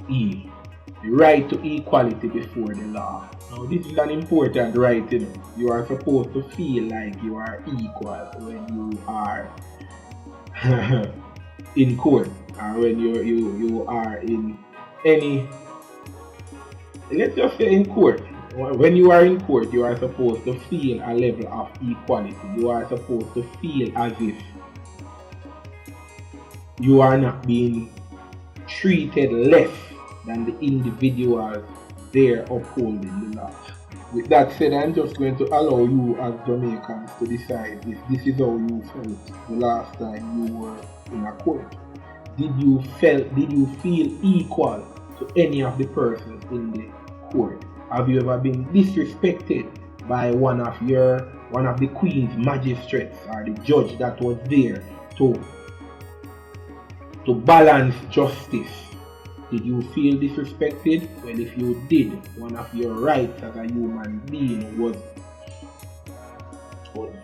E. The right to equality before the law. Now this is an important right, you know. You are supposed to feel like you are equal when you are in court, or when you are in any, let's just say in court. When you are in court, you are supposed to feel a level of equality. You are supposed to feel as if you are not being treated less than the individuals there upholding the law. With that said, I'm just going to allow you as Jamaicans to decide if this is how you felt the last time you were in a court. Did you feel equal to any of the persons in the court? Have you ever been disrespected by one of the Queen's magistrates or the judge that was there to balance justice? Did you feel disrespected? Well, if you did, one of your rights as a human being was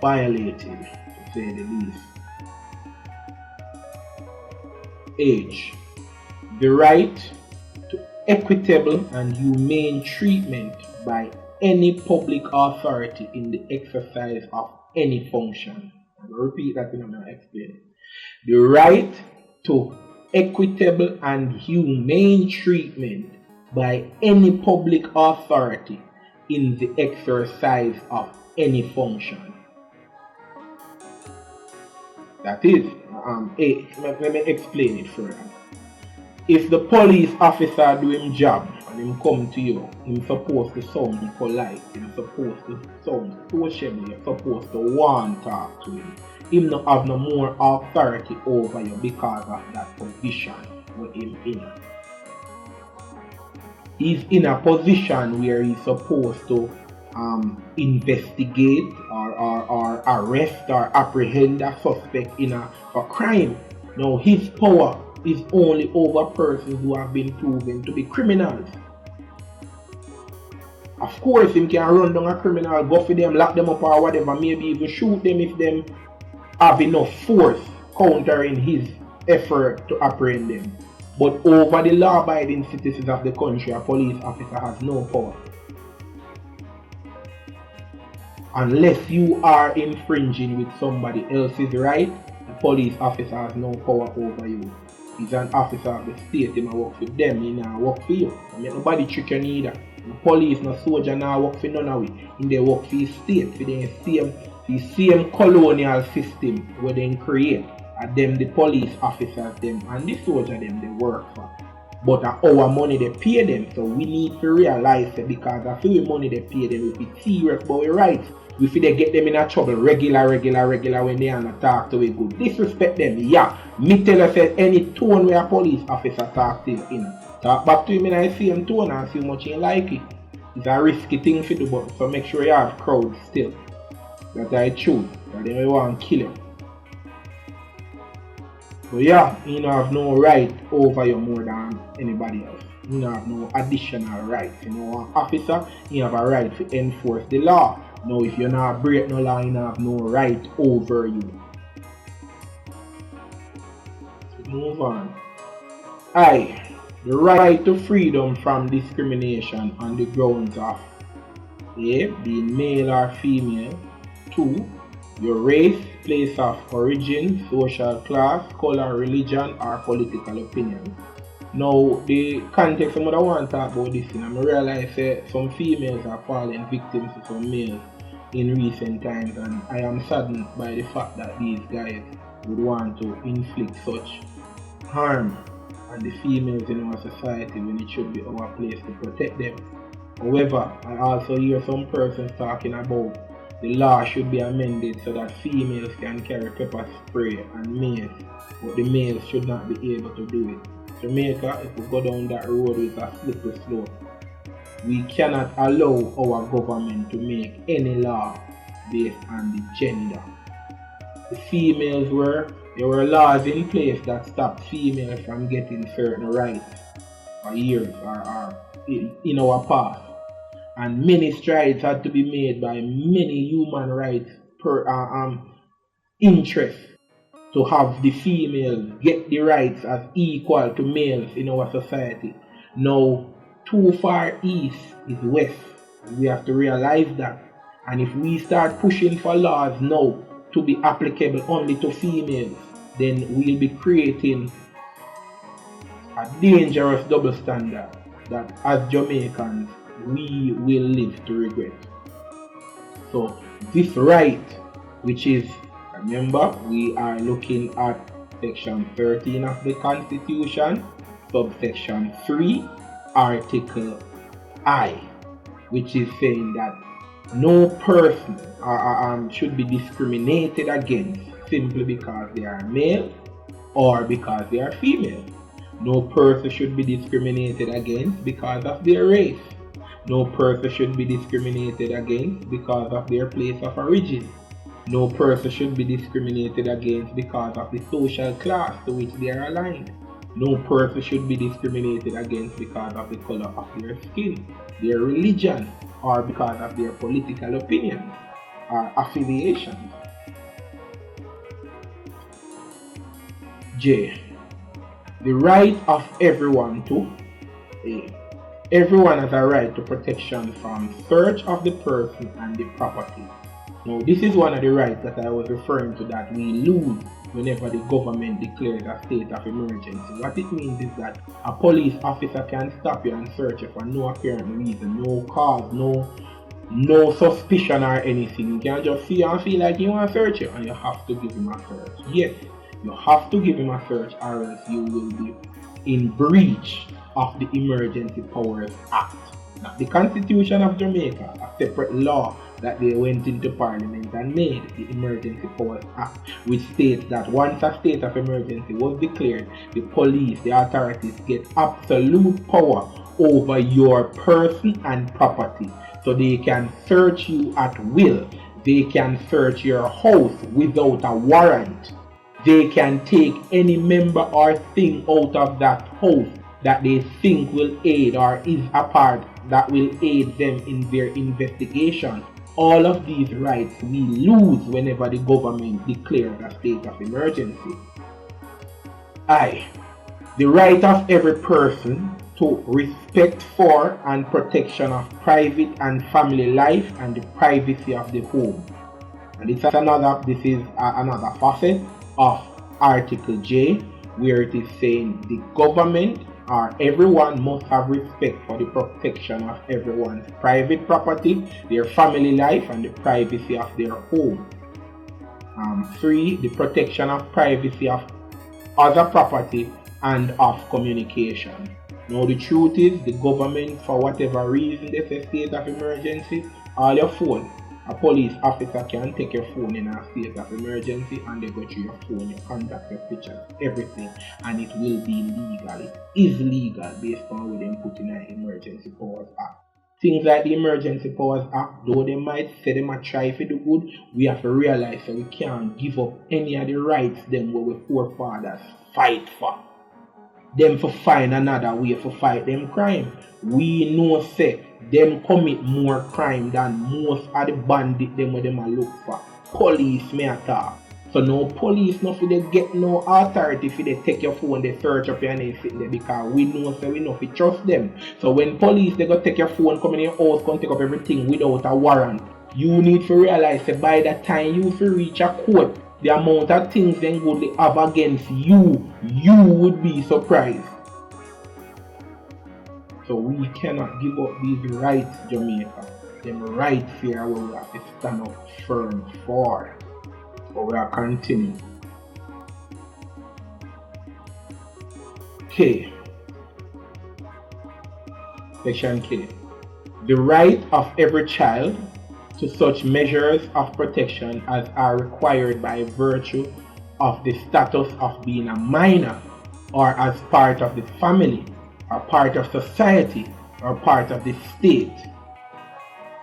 violated, to say the least. H. The right to equitable and humane treatment by any public authority in the exercise of any function. I will repeat that and I'm going to explain it. The right to equitable and humane treatment by any public authority in the exercise of any function. That is, let me explain it further. If the police officer do him job and him come to you, him supposed to sound polite, him supposed to sound sociable, you're supposed to want to talk to him. Him not have no more authority over you because of that position with him in. He's in a position where he's supposed to investigate or arrest or apprehend a suspect in a crime. Now his power is only over persons who have been proven to be criminals. Of course, him can run down a criminal, go for them, lock them up or whatever, maybe even shoot them if them have enough force countering his effort to apprehend them. But over the law-abiding citizens of the country, a police officer has no power. Unless you are infringing with somebody else's right, the police officer has no power over you. He's an officer of the state, he may work for them, he may work for you. I mean, nobody trick you neither. The police, no soldier, no work for none of it. They work for his state, for the same colonial system where they create. And them, the police officers, them, and the soldier, them, they work for. But our money they pay them, so we need to realize that because of the money they pay them, we be serious about our rights. We feel they get them in a trouble regular when they are not talk to we good. Disrespect them, yeah. Me tell you say any tone where a police officer talk to you in. Talk back to him in the same tone and see how much you like it. It's a risky thing to do, but so make sure you have crowds still. That's the truth. Because they want to kill you. But yeah, you don't have no right over you more than anybody else. You don't have no additional rights. You know, an officer, you have a right to enforce the law. Now, if you're not break no law, you don't have no right over you. So move on. I. The right to freedom from discrimination on the grounds of A. Being male or female. 2. Your race, place of origin, social class, color, religion, or political opinion. Now, the context I want to talk about this, and I realize that some females are falling victims to some males in recent times, and I am saddened by the fact that these guys would want to inflict such harm on the females in our society when it should be our place to protect them. However, I also hear some persons talking about the law should be amended so that females can carry pepper spray and mace, but the males should not be able to do it. Jamaica, if we go down that road with a slippery slope, we cannot allow our government to make any law based on the gender. The females there were laws in place that stopped females from getting certain rights for years or in our past. And many strides had to be made by many human rights interests to have the females get the rights as equal to males in our society. Now, too far east is west. We have to realize that. And if we start pushing for laws now to be applicable only to females, then we'll be creating a dangerous double standard that as Jamaicans we will live to regret. So this right, which is, remember, we are looking at section 13 of the Constitution, subsection 3, article I, which is saying that no person should be discriminated against simply because they are male or because they are female. No person should be discriminated against because of their race. No person should be discriminated against because of their place of origin. No person should be discriminated against because of the social class to which they are aligned. No person should be discriminated against because of the color of their skin, their religion, or because of their political opinions or affiliations. J. The right of everyone to A. Everyone has a right to protection from search of the person and the property. Now, this is one of the rights that I was referring to that we lose whenever the government declares a state of emergency. What it means is that a police officer can stop you and search you for no apparent reason, no cause, no suspicion or anything. You can just see you and feel like you want to search you, and you have to give him a search. Yes, you have to give him a search, or else you will be in breach of the Emergency Powers Act. Now, the Constitution of Jamaica, a separate law that they went into Parliament and made, the Emergency Powers Act, which states that once a state of emergency was declared, the police, the authorities get absolute power over your person and property. So they can search you at will. They can search your house without a warrant. They can take any member or thing out of that house that they think will aid or is a part that will aid them in their investigation. All of these rights we lose whenever the government declares a state of emergency. I. The right of every person to respect for and protection of private and family life and the privacy of the home. And this is another facet of Article J, where it is saying the government or everyone must have respect for the protection of everyone's private property, their family life, and the privacy of their home. 3. The protection of privacy of other property and of communication. Now the truth is, the government, for whatever reason they say state of emergency, all your phone, a police officer can take your phone in a state of emergency and they go through your phone, your contact, your pictures, everything, and it will be legal. It is legal based on what they put in an Emergency Powers Act. Things like the Emergency Powers Act, though they might say they might try to do good, we have to realize that we can't give up any of the rights them what we forefathers fight for. Them for find another way to fight them crime. We know say them commit more crime than most of the bandits them where them a look for. Police may attack. So no police no for they get no authority if they take your phone, they search up your name sitting there, because we know say we know if we trust them. So when police they go take your phone, come in your house, come take up everything without a warrant, you need to realize that by the time you reach a court, the amount of things they would have against you would be surprised. So we cannot give up these rights, Jamaica. Them rights here where we have to stand up firm for. But we are continuing. K. Section K. The right of every child to such measures of protection as are required by virtue of the status of being a minor, or as part of the family, or part of society, or part of the state.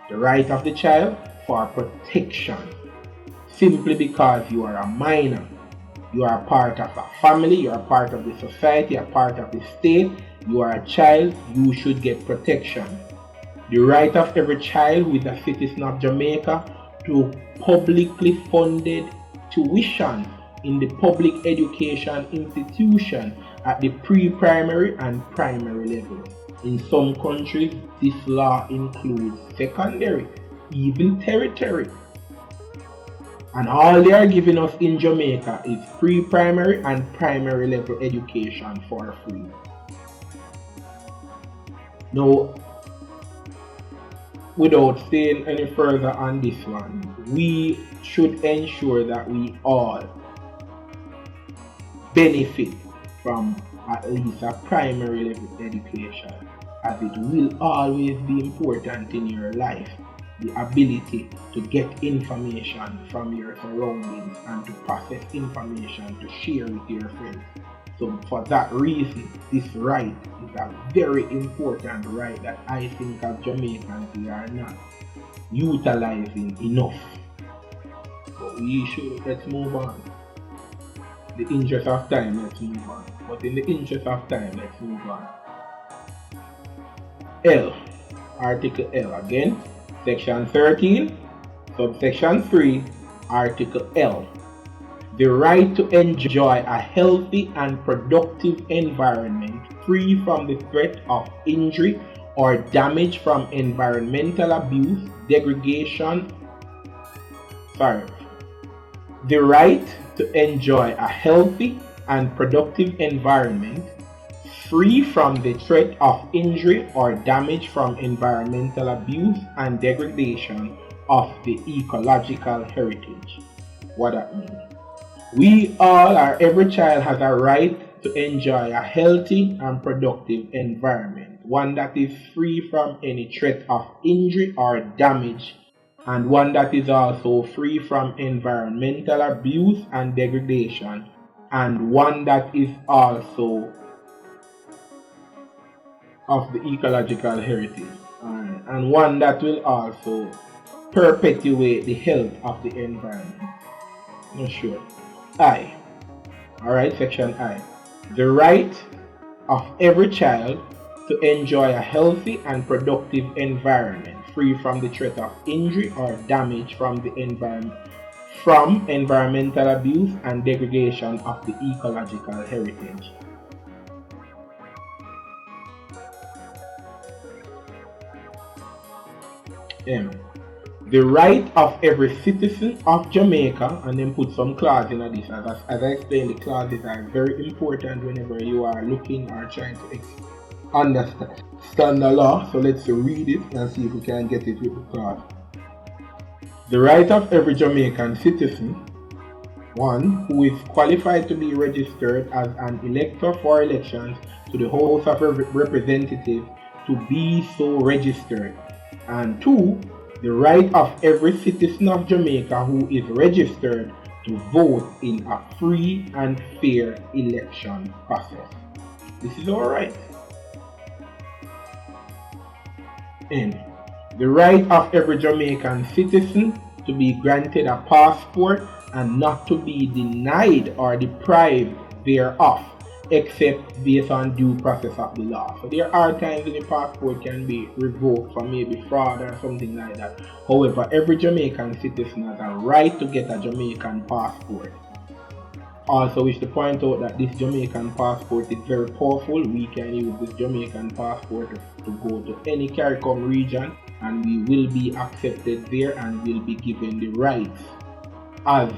The right of the child for protection. Simply because you are a minor, you are a part of a family, you are a part of the society, a part of the state, you are a child, you should get protection. The right of every child who is a citizen of Jamaica to publicly funded tuition in the public education institution at the pre-primary and primary level. In some countries, this law includes secondary, even tertiary. And all they are giving us in Jamaica is pre-primary and primary level education for free. Now, without saying any further on this one, we should ensure that we all benefit from at least a primary level education, as it will always be important in your life. The ability to get information from your surroundings and to process information to share with your friends. So for that reason, this right is a very important right that I think as Jamaicans we are not utilizing enough. But we should, let's move on. In the interest of time, let's move on. But in the interest of time, let's move on. L, Article L again. Section 13, subsection 3, Article L. The right to enjoy a healthy and productive environment free from the threat of injury or damage from environmental abuse, degradation. The right to enjoy a healthy and productive environment free from the threat of injury or damage from environmental abuse and degradation of the ecological heritage. What that means? We all, or every child, has a right to enjoy a healthy and productive environment, one that is free from any threat of injury or damage, and one that is also free from environmental abuse and degradation, and one that is also of the ecological heritage, and one that will also perpetuate the health of the environment. Not sure. I. Alright, section I. The right of every child to enjoy a healthy and productive environment free from the threat of injury or damage from the environment, from environmental abuse and degradation of the ecological heritage. M. The right of every citizen of Jamaica, and then put some clause in this. As I explained, the clauses are very important whenever you are looking or trying to understand the law. So let's read it and see if we can get it with the clause. The right of every Jamaican citizen, 1, who is qualified to be registered as an elector for elections to the House of Representatives, to be so registered. And 2, the right of every citizen of Jamaica who is registered to vote in a free and fair election process. This is all right. N. The right of every Jamaican citizen to be granted a passport and not to be denied or deprived thereof, except based on due process of the law. So there are times when the passport can be revoked for maybe fraud or something like that. However, every Jamaican citizen has a right to get a Jamaican passport. Also wish to point out that this Jamaican passport is very powerful. We can use this Jamaican passport to go to any CARICOM region, and we will be accepted there and will be given the rights as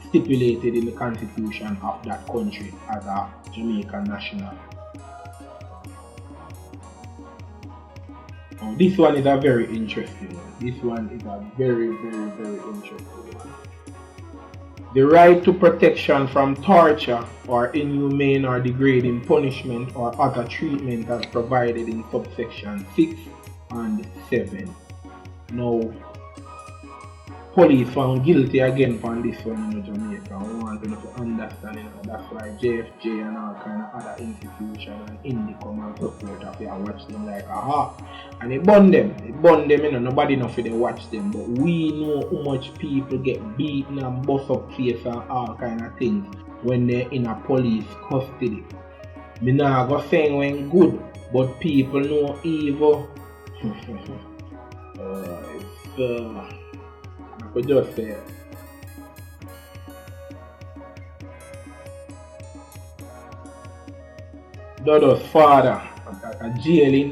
stipulated in the constitution of that country as a Jamaican national. Now, this one is a very interesting one. This one is a very interesting one. The right to protection from torture or inhumane or degrading punishment or other treatment as provided in subsection 6 and 7. Now, police found guilty again on this one in Jamaica. We want them to understand it. That's why JFJ and all kind of other institutions and indie come and support us and watch them like aha. And they burn them, you know, nobody know if they watch them. But we know how much people get beaten and bust up face and all kind of things when they're in a police custody. Me nah go saying when good, but people know evil. I could just say Dodo's father, a jailing